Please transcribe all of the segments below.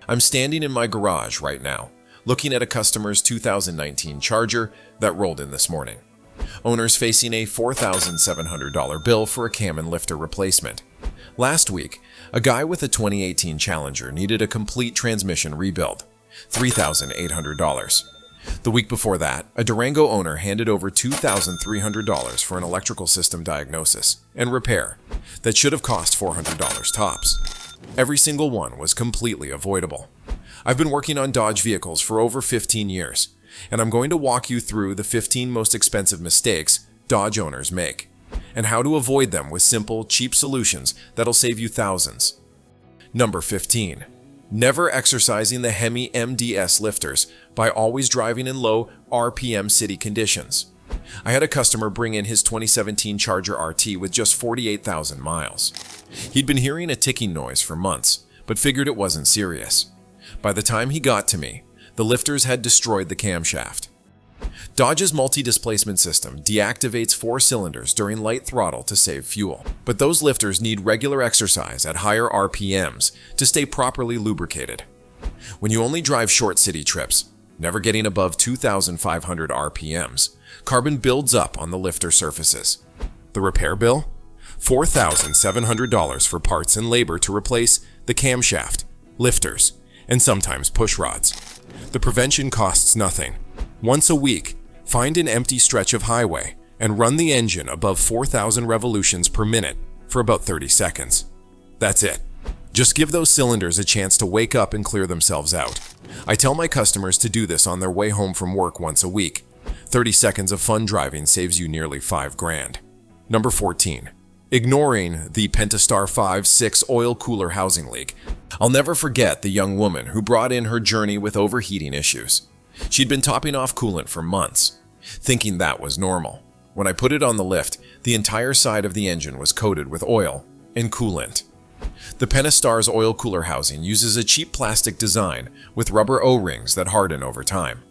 I'm standing in my garage right now, looking at a customer's 2019 Charger that rolled in this morning. Owner's facing a $4,700 bill for a cam and lifter replacement. Last week, a guy with a 2018 Challenger needed a complete transmission rebuild, $3,800. The week before that, a Durango owner handed over $2,300 for an electrical system diagnosis and repair that should have cost $400 tops. Every single one was completely avoidable. I've been working on Dodge vehicles for over 15 years, and I'm going to walk you through the 15 most expensive mistakes Dodge owners make, and how to avoid them with simple, cheap solutions that'll save you thousands. Number 15. Never exercising the Hemi MDS lifters by always driving in low RPM city conditions. I had a customer bring in his 2017 Charger RT with just 48,000 miles. He'd been hearing a ticking noise for months, but figured it wasn't serious. By the time he got to me, the lifters had destroyed the camshaft. Dodge's multi-displacement system deactivates 4 cylinders during light throttle to save fuel, but those lifters need regular exercise at higher RPMs to stay properly lubricated. When you only drive short city trips, never getting above 2,500 RPMs, carbon builds up on the lifter surfaces. The repair bill? $4,700 for parts and labor to replace the camshaft, lifters, and sometimes push rods. The prevention costs nothing. Once a week, find an empty stretch of highway and run the engine above 4,000 revolutions per minute for about 30 seconds. That's it. Just give those cylinders a chance to wake up and clear themselves out. I tell my customers to do this on their way home from work once a week. 30 seconds of fun driving saves you nearly $5,000. Number 14. Ignoring the Pentastar 5-6 oil cooler housing leak. I'll never forget the young woman who brought in her journey with overheating issues. She'd been topping off coolant for months, thinking that was normal. When I put it on the lift, the entire side of the engine was coated with oil and coolant. The Pentastar's oil cooler housing uses a cheap plastic design with rubber O-rings that harden over time.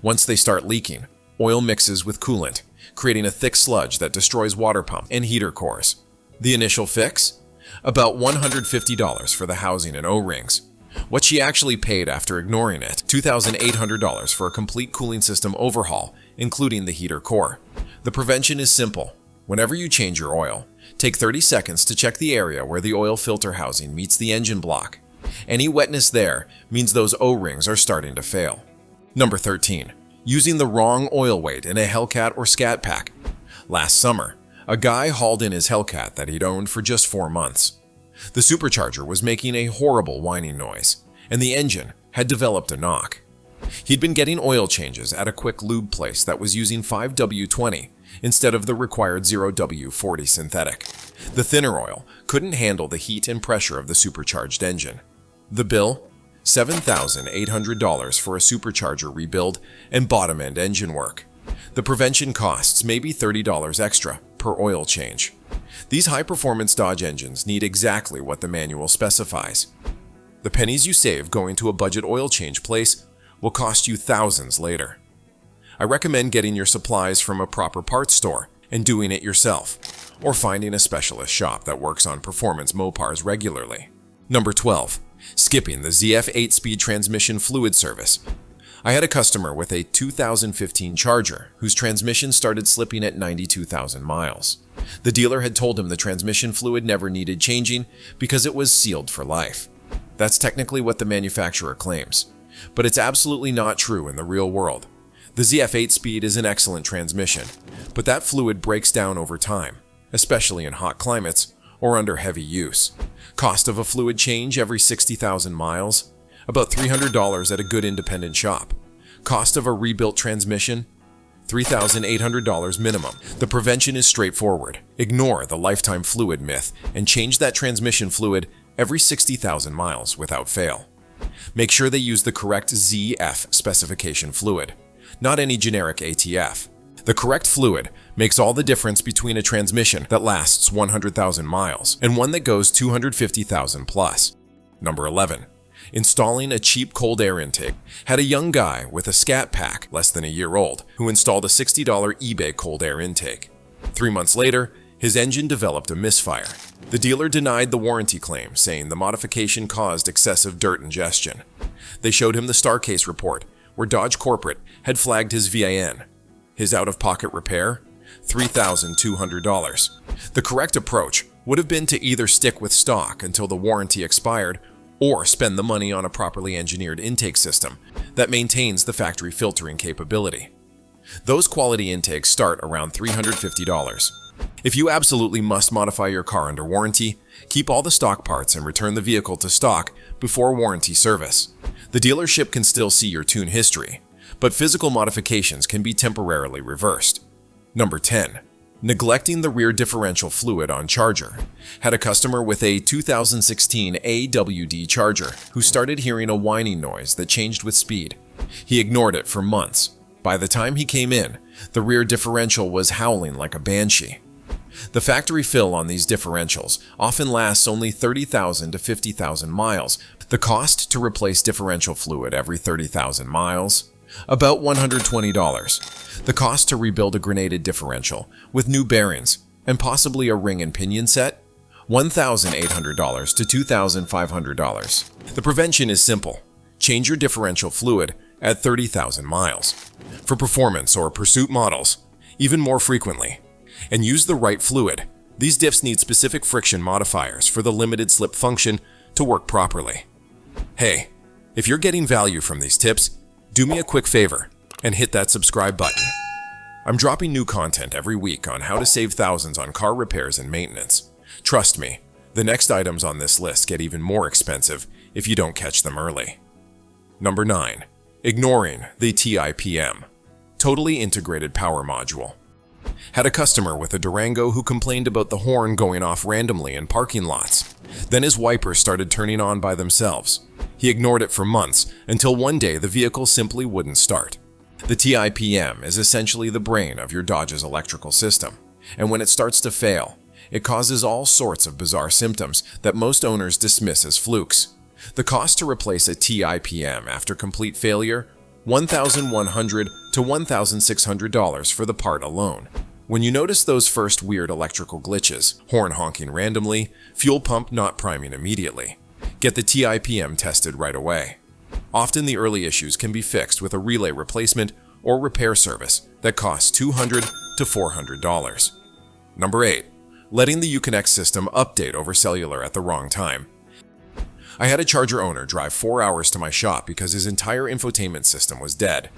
Once they start leaking, oil mixes with coolant, creating a thick sludge that destroys water pump and heater cores. The initial fix? About $150 for the housing and O-rings. What she actually paid after ignoring it, $2,800 for a complete cooling system overhaul, including the heater core. The prevention is simple. Whenever you change your oil, take 30 seconds to check the area where the oil filter housing meets the engine block. Any wetness there means those O-rings are starting to fail. Number 13. Using the wrong oil weight in a Hellcat or Scat Pack. Last summer, a guy hauled in his Hellcat that he'd owned for just 4 months. The supercharger was making a horrible whining noise, and the engine had developed a knock. He'd been getting oil changes at a quick lube place that was using 5W20 instead of the required 0W40 synthetic. The thinner oil couldn't handle the heat and pressure of the supercharged engine. The bill? $7,800 for a supercharger rebuild and bottom-end engine work. The prevention costs maybe $30 extra per oil change. These high-performance Dodge engines need exactly what the manual specifies. The pennies you save going to a budget oil change place will cost you thousands later. I recommend getting your supplies from a proper parts store and doing it yourself, or finding a specialist shop that works on performance Mopars regularly. Number 12. Skipping the ZF 8-speed transmission fluid service. I had a customer with a 2015 Charger whose transmission started slipping at 92,000 miles. The dealer had told him the transmission fluid never needed changing because it was sealed for life. That's technically what the manufacturer claims, but it's absolutely not true in the real world. The ZF 8-speed is an excellent transmission, but that fluid breaks down over time, especially in hot climates or under heavy use. Cost of a fluid change every 60,000 miles? About $300 at a good independent shop. Cost of a rebuilt transmission? $3,800 minimum. The prevention is straightforward. Ignore the lifetime fluid myth and change that transmission fluid every 60,000 miles without fail. Make sure they use the correct ZF specification fluid, not any generic ATF. The correct fluid makes all the difference between a transmission that lasts 100,000 miles and one that goes 250,000 plus. Number 11. Installing a cheap cold air intake. Had a young guy with a Scat Pack, less than a year old, who installed a $60 eBay cold air intake. 3 months later, His engine developed a misfire. The dealer denied the warranty claim, saying the modification caused excessive dirt ingestion. They showed him the Starcase report, where Dodge Corporate had flagged his VIN. His out-of-pocket repair? $3,200. The correct approach would have been to either stick with stock until the warranty expired or spend the money on a properly engineered intake system that maintains the factory filtering capability. Those quality intakes start around $350. If you absolutely must modify your car under warranty, keep all the stock parts and return the vehicle to stock before warranty service. The dealership can still see your tune history, but physical modifications can be temporarily reversed. Number 10. Neglecting the rear differential fluid on Charger. Had a customer with a 2016 AWD Charger who started hearing a whining noise that changed with speed. He ignored it for months. By the time he came in, the rear differential was howling like a banshee. The factory fill on these differentials often lasts only 30,000 to 50,000 miles. The cost to replace differential fluid every 30,000 miles? About $120. The cost to rebuild a grenaded differential with new bearings and possibly a ring and pinion set? $1,800 to $2,500. The prevention is simple. Change your differential fluid at 30,000 miles. For performance or pursuit models, even more frequently. And use the right fluid. These diffs need specific friction modifiers for the limited slip function to work properly. Hey, if you're getting value from these tips, do me a quick favor and hit that subscribe button. I'm dropping new content every week on how to save thousands on car repairs and maintenance. Trust me, the next items on this list get even more expensive if you don't catch them early. Number 9. Ignoring the TIPM, Totally Integrated Power Module. Had a customer with a Durango who complained about the horn going off randomly in parking lots. Then his wipers started turning on by themselves. He ignored it for months until one day the vehicle simply wouldn't start. The TIPM is essentially the brain of your Dodge's electrical system, and when it starts to fail, it causes all sorts of bizarre symptoms that most owners dismiss as flukes. The cost to replace a TIPM after complete failure? $1,100 to $1,600 for the part alone. When you notice those first weird electrical glitches, horn honking randomly, fuel pump not priming immediately, get the TIPM tested right away. Often the early issues can be fixed with a relay replacement or repair service that costs $200 to $400. Number 8. Letting the Uconnect system update over cellular at the wrong time. I had a Charger owner drive 4 hours to my shop because his entire infotainment system was dead.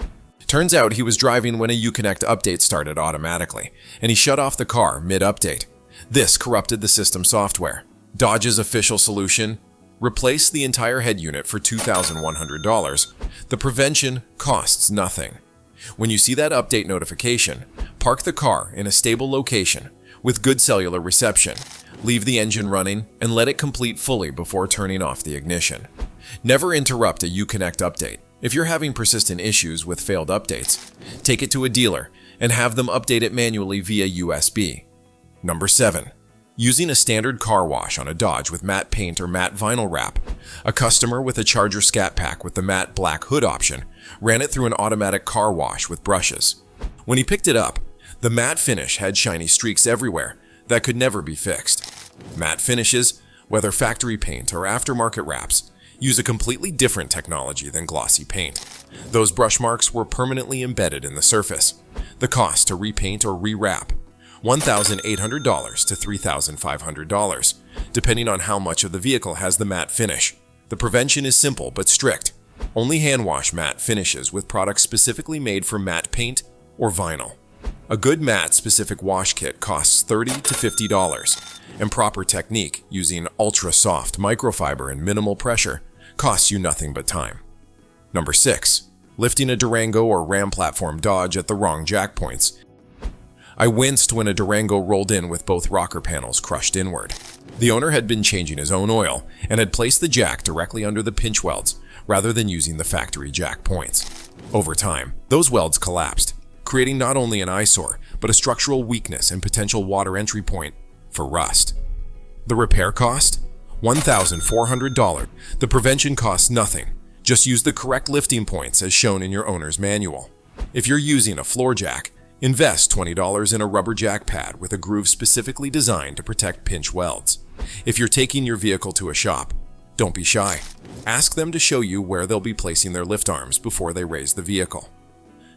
Turns out he was driving when a Uconnect update started automatically, and he shut off the car mid-update. This corrupted the system software. Dodge's official solution? Replace the entire head unit for $2,100. The prevention costs nothing. When you see that update notification, park the car in a stable location with good cellular reception. Leave the engine running and let it complete fully before turning off the ignition. Never interrupt a Uconnect update. If you're having persistent issues with failed updates, take it to a dealer and have them update it manually via USB. Number 7. Using a standard car wash on a Dodge with matte paint or matte vinyl wrap. A customer with a Charger Scat Pack with the matte black hood option ran it through an automatic car wash with brushes. When he picked it up, the matte finish had shiny streaks everywhere that could never be fixed. Matte finishes, whether factory paint or aftermarket wraps, use a completely different technology than glossy paint. Those brush marks were permanently embedded in the surface. The cost to repaint or rewrap? $1,800 to $3,500, depending on how much of the vehicle has the matte finish. The prevention is simple but strict. Only hand wash matte finishes with products specifically made for matte paint or vinyl. A good matte-specific wash kit costs $30 to $50, and proper technique using ultra-soft microfiber and minimal pressure costs you nothing but time. Number 6. Lifting a Durango or Ram platform Dodge at the wrong jack points. I winced when a Durango rolled in with both rocker panels crushed inward. The owner had been changing his own oil and had placed the jack directly under the pinch welds rather than using the factory jack points. Over time, those welds collapsed, creating not only an eyesore, but a structural weakness and potential water entry point for rust. The repair cost? $1,400. The prevention costs nothing. Just use the correct lifting points as shown in your owner's manual. If you're using a floor jack, Invest $20 in a rubber jack pad with a groove specifically designed to protect pinch welds. If you're taking your vehicle to a shop, don't be shy. Ask them to show you where they'll be placing their lift arms before they raise the vehicle.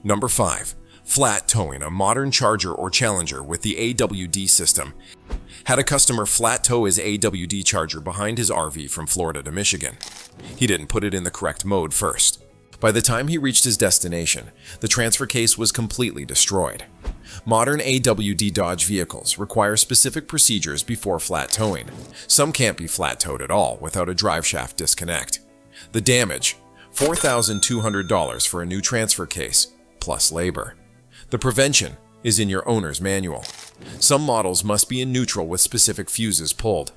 Number 5. Flat towing a modern Charger or Challenger with the AWD system. Had a customer flat tow his AWD Charger behind his RV from Florida to Michigan. He didn't put it in the correct mode first. By the time he reached his destination, the transfer case was completely destroyed. Modern AWD Dodge vehicles require specific procedures before flat towing. Some can't be flat towed at all without a drive shaft disconnect. The damage: $4,200 for a new transfer case, plus labor. The prevention is in your owner's manual. Some models must be in neutral with specific fuses pulled.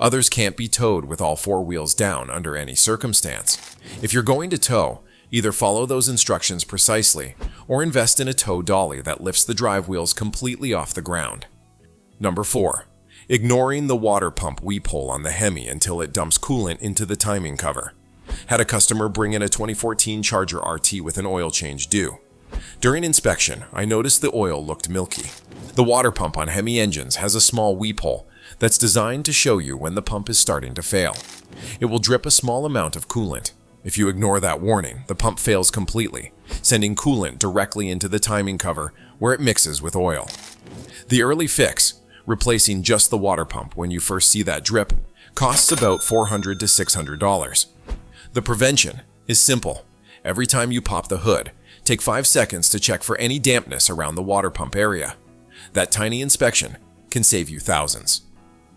Others can't be towed with all 4 wheels down under any circumstance. If you're going to tow, either follow those instructions precisely or invest in a tow dolly that lifts the drive wheels completely off the ground. Number 4. Ignoring the water pump weep hole on the Hemi until it dumps coolant into the timing cover. Had a customer bring in a 2014 Charger RT with an oil change due. During inspection, I noticed the oil looked milky. The water pump on Hemi engines has a small weep hole that's designed to show you when the pump is starting to fail. It will drip a small amount of coolant. If you ignore that warning, the pump fails completely, sending coolant directly into the timing cover where it mixes with oil. The early fix, replacing just the water pump when you first see that drip, costs about $400 to $600. The prevention is simple. Every time you pop the hood, take 5 seconds to check for any dampness around the water pump area. That tiny inspection can save you thousands.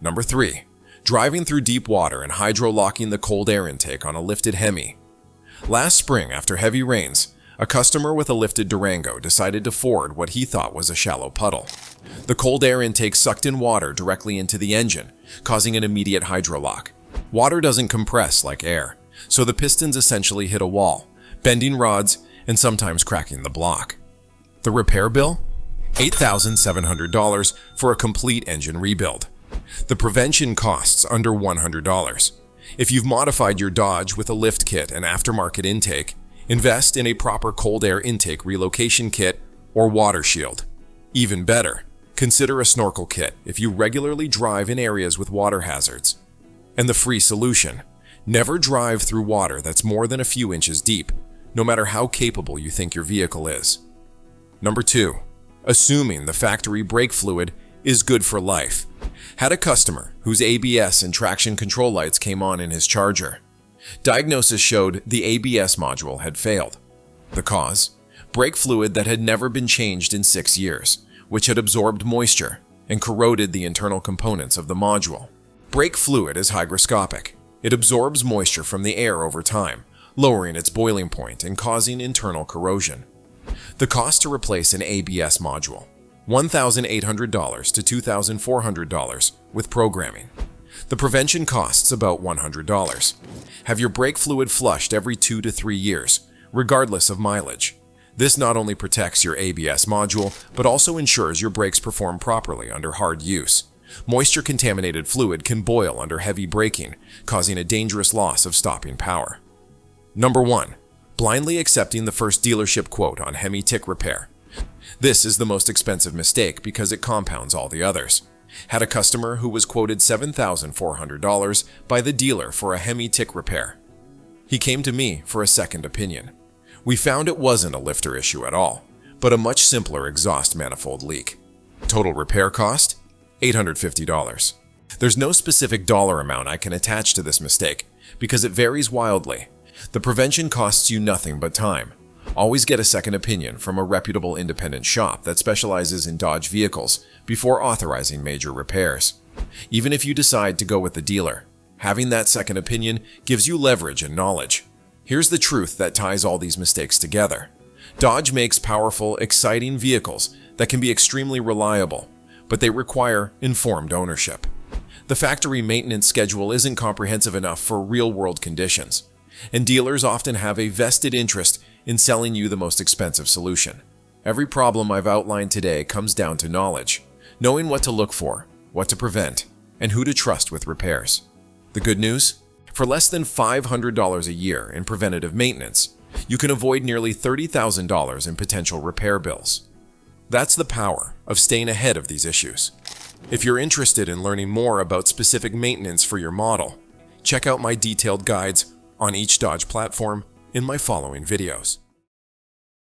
Number 3. Driving through deep water and hydro-locking the cold air intake on a lifted Hemi. Last spring, after heavy rains, a customer with a lifted Durango decided to ford what he thought was a shallow puddle. The cold air intake sucked in water directly into the engine, causing an immediate hydro-lock. Water doesn't compress like air, so the pistons essentially hit a wall, bending rods and sometimes cracking the block. The repair bill? $8,700 for a complete engine rebuild. The prevention costs under $100. If you've modified your Dodge with a lift kit and aftermarket intake, invest in a proper cold air intake relocation kit or water shield. Even better, consider a snorkel kit if you regularly drive in areas with water hazards. And the free solution: never drive through water that's more than a few inches deep, no matter how capable you think your vehicle is. Number 2. Assuming the factory brake fluid is good for life. Had a customer whose ABS and traction control lights came on in his Charger. Diagnosis showed the ABS module had failed. The cause? Brake fluid that had never been changed in 6 years, which had absorbed moisture and corroded the internal components of the module. Brake fluid is hygroscopic. It absorbs moisture from the air over time, lowering its boiling point and causing internal corrosion. The cost to replace an ABS module: $1,800 to $2,400 with programming. The prevention costs about $100. Have your brake fluid flushed every 2 to 3 years, regardless of mileage. This not only protects your ABS module, but also ensures your brakes perform properly under hard use. Moisture-contaminated fluid can boil under heavy braking, causing a dangerous loss of stopping power. Number 1. Blindly accepting the first dealership quote on Hemi tick repair. This is the most expensive mistake because it compounds all the others. Had a customer who was quoted $7,400 by the dealer for a Hemi tick repair. He came to me for a second opinion. We found it wasn't a lifter issue at all, but a much simpler exhaust manifold leak. Total repair cost? $850. There's no specific dollar amount I can attach to this mistake because it varies wildly. The prevention costs you nothing but time. Always get a second opinion from a reputable independent shop that specializes in Dodge vehicles before authorizing major repairs. Even if you decide to go with the dealer, having that second opinion gives you leverage and knowledge. Here's the truth that ties all these mistakes together. Dodge makes powerful, exciting vehicles that can be extremely reliable, but they require informed ownership. The factory maintenance schedule isn't comprehensive enough for real-world conditions, and dealers often have a vested interest in selling you the most expensive solution. Every problem I've outlined today comes down to knowledge, knowing what to look for, what to prevent, and who to trust with repairs. The good news? For less than $500 a year in preventative maintenance, you can avoid nearly $30,000 in potential repair bills. That's the power of staying ahead of these issues. If you're interested in learning more about specific maintenance for your model, check out my detailed guides on each Dodge platform in my following videos.